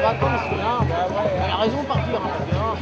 vacances, viens. Bah ouais, elle a raison de partir, viens.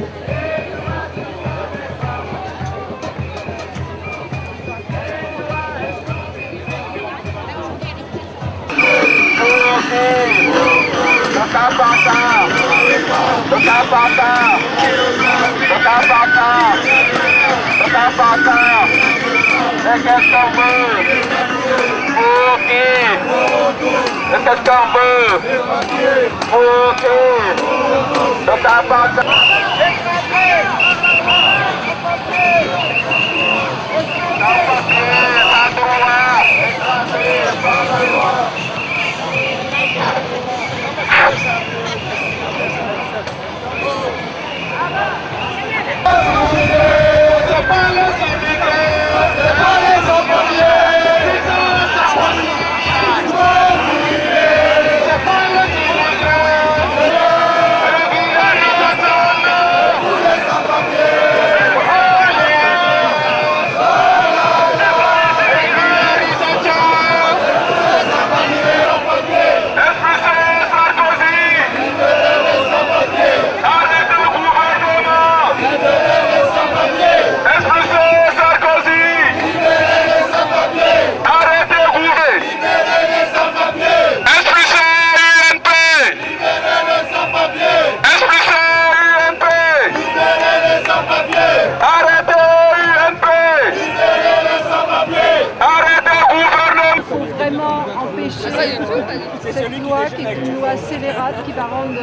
Cette loi qui est une loi scélérate qui va rendre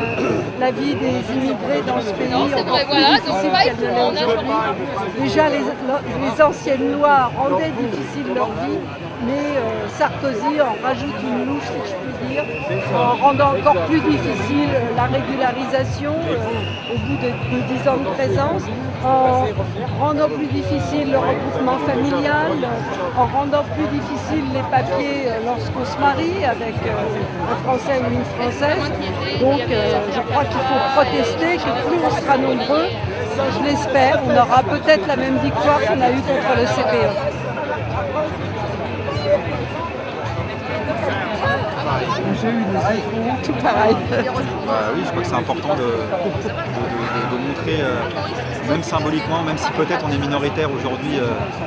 la vie des immigrés dans ce pays encore plus difficile qu'elle ne l'est aujourd'hui. Déjà, les anciennes lois rendaient difficile leur vie, mais Sarkozy en rajoute une louche, si je puis dire, en rendant encore plus difficile la régularisation au bout de 10 ans de présence, en rendant plus difficile le regroupement familial, en rendant plus difficile les papiers lorsqu'on se marie avec un Français ou une Française. Donc je crois qu'il faut protester, que plus on sera nombreux, je l'espère, on aura peut-être la même victoire qu'on a eue contre le CPE. J'ai eu des échos, tout pareil. Oui, je crois que c'est important de montrer, même symboliquement, même si peut-être on est minoritaire aujourd'hui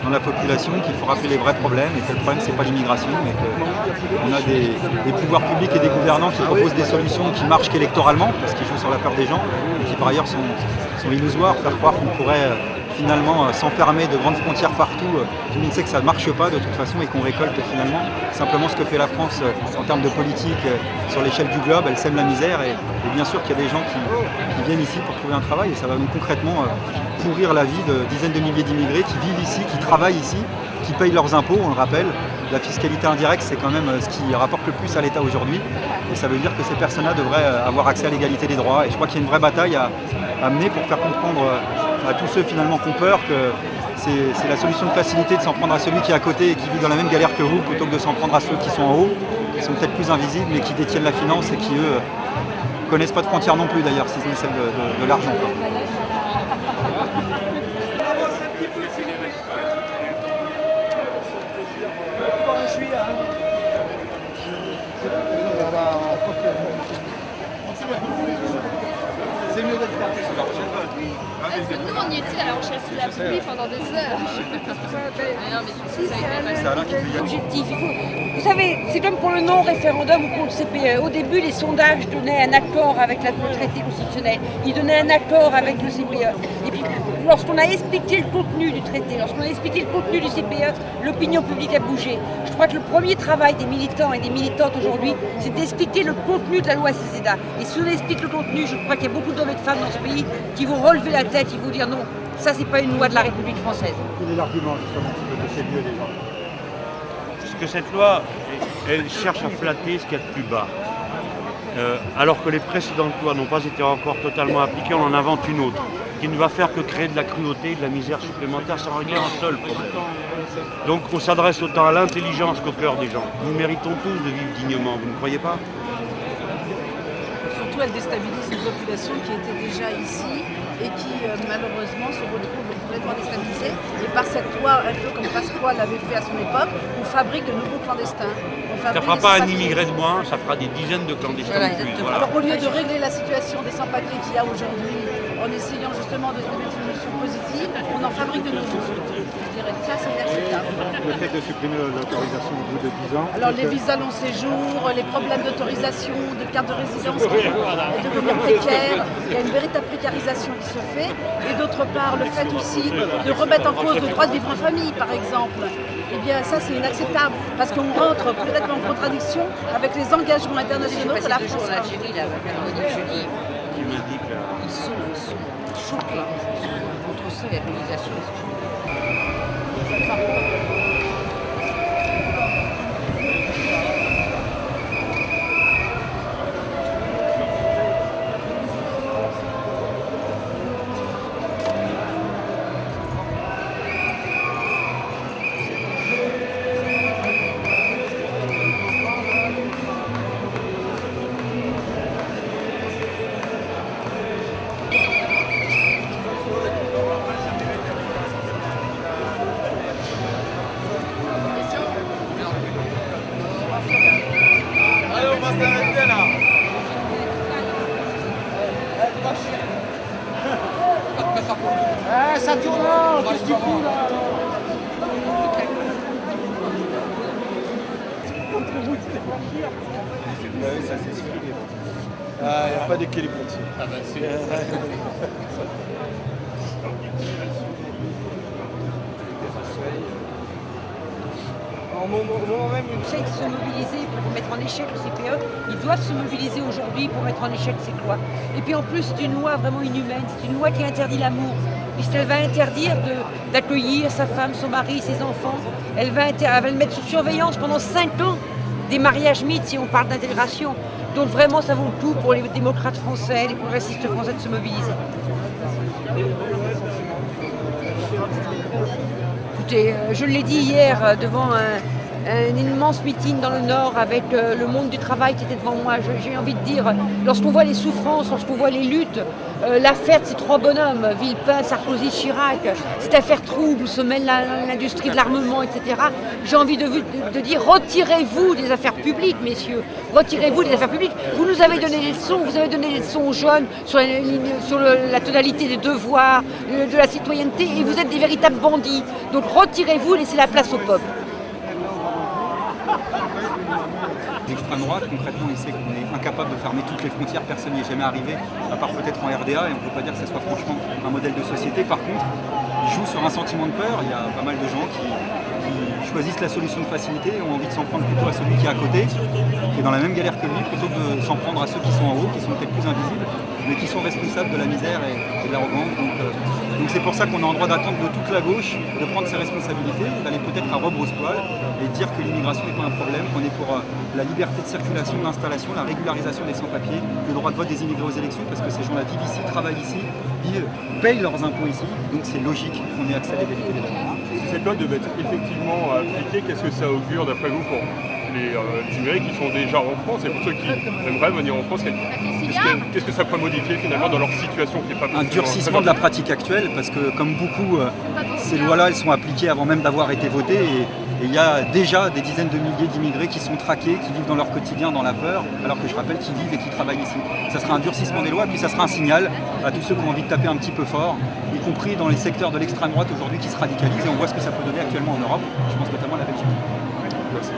dans la population, qu'il faut rappeler les vrais problèmes et que le problème c'est pas l'immigration, mais qu'on a des pouvoirs publics et des gouvernants qui proposent des solutions qui marchent qu'électoralement, parce qu'ils jouent sur la peur des gens, et qui par ailleurs sont illusoires, faire croire qu'on pourrait finalement s'enfermer de grandes frontières partout. Tout le monde sait que ça ne marche pas de toute façon et qu'on récolte finalement simplement ce que fait la France en termes de politique sur l'échelle du globe. Elle sème la misère et bien sûr qu'il y a des gens qui viennent ici pour trouver un travail et ça va donc concrètement pourrir la vie de dizaines de milliers d'immigrés qui vivent ici, qui travaillent ici, qui payent leurs impôts, on le rappelle. La fiscalité indirecte, c'est quand même ce qui rapporte le plus à l'État aujourd'hui. Et ça veut dire que ces personnes-là devraient avoir accès à l'égalité des droits. Et je crois qu'il y a une vraie bataille à mener pour faire comprendre à tous ceux finalement qui ont peur que c'est la solution de facilité de s'en prendre à celui qui est à côté et qui vit dans la même galère que vous, plutôt que de s'en prendre à ceux qui sont en haut, qui sont peut-être plus invisibles, mais qui détiennent la finance et qui, eux, connaissent pas de frontières non plus d'ailleurs, si ce n'est celle de l'argent. C'est mieux d'être parti sur la prochaine fois. Parce que nous, on y était à la recherche de la pluie pendant des heures. Non, mais du coup, ça a été passé. Objectif. Vous savez, c'est comme pour le non-référendum ou contre le CPE. Au début, les sondages donnaient un accord avec le traité constitutionnel. Ils donnaient un accord avec le CPE. Et puis, lorsqu'on a expliqué le contenu du traité, lorsqu'on a expliqué le contenu du CPE, l'opinion publique a bougé. Je crois que le premier travail des militants et des militantes aujourd'hui, c'est d'expliquer le contenu de la loi CESEDA. Et si on explique le contenu, je crois qu'il y a beaucoup d'hommes et de femmes dans ce pays qui vont relever la tête, ils vont dire non, ça c'est pas une loi de la République française. Quel est l'argument justement qui peut toucher mieux les gens? Parce que cette loi, elle cherche à flatter ce qu'il y a de plus bas. Alors que les précédentes lois n'ont pas été encore totalement appliquées, on en invente une autre, qui ne va faire que créer de la cruauté, de la misère supplémentaire sans régler un seul problème. Donc on s'adresse autant à l'intelligence qu'au cœur des gens. Nous méritons tous de vivre dignement, vous ne croyez pas? Surtout, elle déstabilise une population qui était déjà ici et qui malheureusement se retrouvent complètement déstabilisés. Et par cette loi, un peu comme Pasqua l'avait fait à son époque, on fabrique de nouveaux clandestins. Ça ne fera pas un immigré de moins, ça fera des dizaines de clandestins de plus. Voilà. Alors au lieu de régler la situation des sans-papiers qu'il y a aujourd'hui, en essayant justement de trouver une solution positive, on en fabrique de nouveaux. Je dirais que ça, c'est inacceptable. Le fait de supprimer l'autorisation au bout de 10 ans. Alors les visas long séjour, les problèmes d'autorisation, de carte de résidence qui vont devenir précaires, il y a une véritable précarisation qui se fait. Et d'autre part, le fait aussi de remettre en cause le droit de vivre en famille, par exemple. Eh bien ça, c'est inacceptable, parce qu'on rentre complètement en contradiction avec les engagements internationaux de la France. Ils sont choqués contre ça, la réalisation. Ça tourne là, qu'est-ce qu'il fout là? Ça s'explique. Il n'y a pas d'équilibre là-dessus. Ah bah c'est... Au moment même, Ils se mobiliser pour mettre en échec le CPE. Ils doivent se mobiliser aujourd'hui pour mettre en échec cette loi. Et puis en plus, c'est une loi vraiment inhumaine. C'est une loi qui interdit l'amour. Puisqu'elle va interdire d'accueillir sa femme, son mari, ses enfants. Elle va le mettre sous surveillance pendant 5 ans. Des mariages mythes, si on parle d'intégration. Donc vraiment, ça vaut le coup pour les démocrates français, les progressistes français de se mobiliser. Écoutez, je l'ai dit hier devant un immense meeting dans le Nord avec le monde du travail qui était devant moi. J'ai envie de dire, lorsqu'on voit les souffrances, lorsqu'on voit les luttes, l'affaire de ces 3 bonhommes, Villepin, Sarkozy, Chirac, cette affaire trouble où se mêle l'industrie de l'armement, etc. J'ai envie de dire, retirez-vous des affaires publiques, messieurs. Retirez-vous des affaires publiques. Vous nous avez donné des leçons, vous avez donné des leçons aux jeunes sur la tonalité des devoirs, de la citoyenneté, et vous êtes des véritables bandits. Donc retirez-vous, laissez la place au peuple. L'extrême droite, concrètement, il sait qu'on est incapable de fermer toutes les frontières, personne n'y est jamais arrivé, à part peut-être en RDA, et on ne peut pas dire que ce soit franchement un modèle de société. Par contre, il joue sur un sentiment de peur. Il y a pas mal de gens qui choisissent la solution de facilité et ont envie de s'en prendre plutôt à celui qui est à côté, qui est dans la même galère que lui, plutôt que de s'en prendre à ceux qui sont en haut, qui sont peut-être plus invisibles, mais qui sont responsables de la misère et de l'arrogance. Donc c'est pour ça qu'on est en droit d'attendre de toute la gauche de prendre ses responsabilités, d'aller peut-être à rebrousse-poil et dire que l'immigration n'est pas un problème, qu'on est pour la liberté de circulation, de l'installation, la régularisation des sans-papiers, le droit de vote des immigrés aux élections, parce que ces gens-là vivent ici, travaillent ici, payent leurs impôts ici, donc c'est logique qu'on ait accès à l'égalité des droits. Si cette loi devait être effectivement appliquée, qu'est-ce que ça augure d'après vous pour les immigrés qui sont déjà en France et pour ceux qui aimeraient venir en France? Qu'est-ce que ça pourrait modifier finalement dans leur situation qui n'est pas un durcissement de la pratique actuelle, parce que comme beaucoup, ces lois-là, elles sont appliquées avant même d'avoir été votées, et il y a déjà des dizaines de milliers d'immigrés qui sont traqués, qui vivent dans leur quotidien dans la peur, alors que je rappelle qu'ils vivent et qu'ils travaillent ici. Ça sera un durcissement des lois, puis ça sera un signal à tous ceux qui ont envie de taper un petit peu fort, y compris dans les secteurs de l'extrême droite aujourd'hui qui se radicalisent, et on voit ce que ça peut donner actuellement en Europe, je pense notamment à la Belgique. Merci.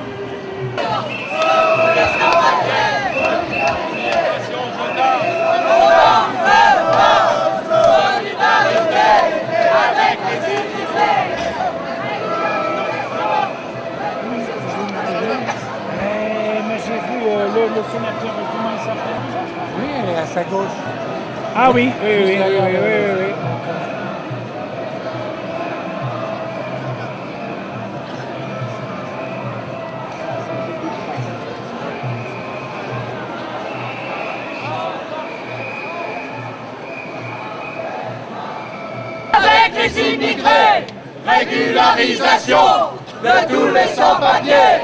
Mais j'ai vu le sénateur, comment il s'appelle? Oui, à sa gauche. Ah oui, oui. Avec les immigrés, régularisation de tous les sans-papiers,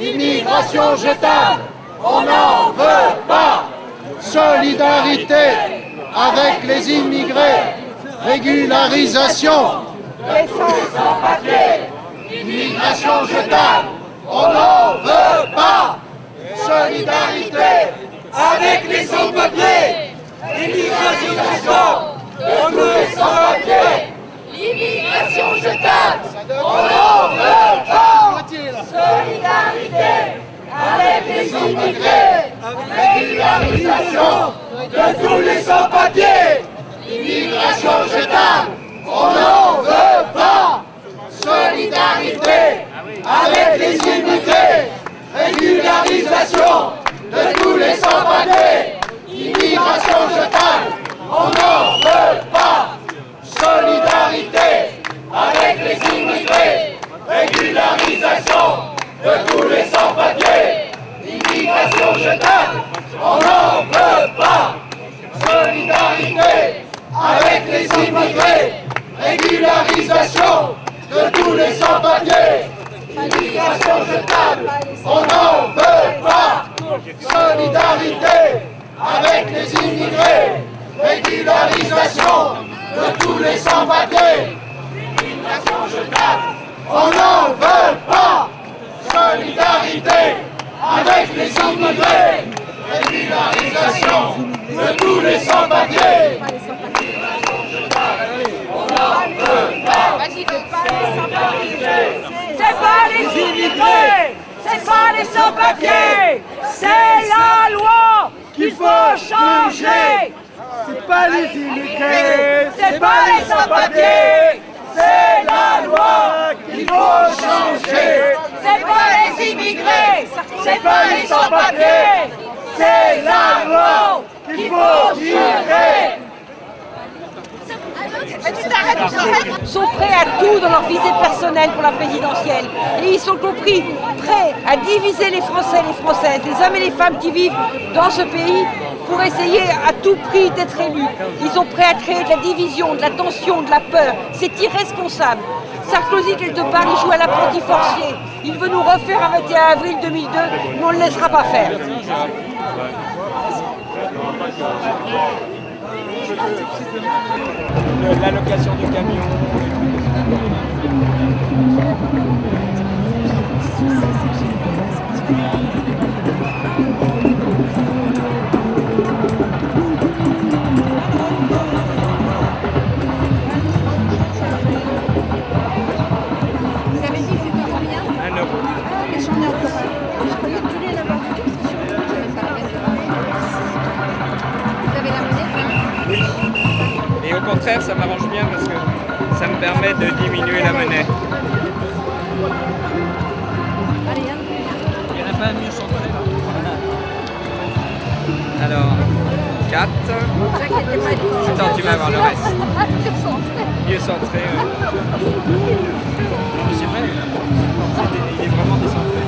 immigration jetable, on n'en veut pas. Solidarité avec les immigrés. Régularisation Les sans-papiers. Immigration jetable, on n'en veut pas. Solidarité avec les sans-papiers. Immigration jetable, de tous les sans-papiers. L'immigration jetable, on n'en veut pas. solidarité Avec les immigrés. Régularisation de tous les sans-papiers. Immigration jetable, on n'en veut pas. Solidarité avec les immigrés. Régularisation de tous les sans-papiers. Immigration jetable, on n'en veut pas. Solidarité avec les immigrés. Régularisation de tous les sans-papiers. Immigration jetable, on n'en veut pas. Solidarité avec les immigrés. Régularisation de tous les sans-papiers. Immigration jetable, on n'en veut pas. Solidarité avec les immigrés. Régularisation de tous les sans-papiers. Immigration jetable, on n'en veut pas. Solidarité avec les immigrés. Régularisation de tous les sans-papiers. C'est pas les immigrés, c'est pas les sans-papiers, c'est la loi qu'il faut changer. C'est pas les immigrés, C'est pas les sans-papiers, c'est la loi qu'il faut changer. C'est pas les immigrés, c'est pas les sans-papiers, c'est la loi qu'il faut changer. Sont prêts à tout dans leur visée personnelle pour la présidentielle. Et ils sont compris prêts à diviser les Français et les Françaises, les hommes et les femmes qui vivent dans ce pays pour essayer à tout prix d'être élus. Ils sont prêts à créer de la division, de la tension, de la peur. C'est irresponsable. Sarkozy, quelque part, il joue à l'apprenti forcier. Il veut nous refaire arrêter à avril 2002, mais on ne le laissera pas faire. L'allocation de camion. Vous avez dit que c'était combien 1 euro. Mais j'en ai encore un. Je croyais plus rien avoir du tout. C'est sûr que j'avais pas la Vous avez la monnaie? Oui. Et au contraire, ça m'arrange bien parce que ça me permet de diminuer la monnaie. Allez, hein. Il n'y en a pas un mieux centré là. Alors, 4. Attends, tu vas avoir le reste. Mieux centré. C'est vrai, il est vraiment décentré.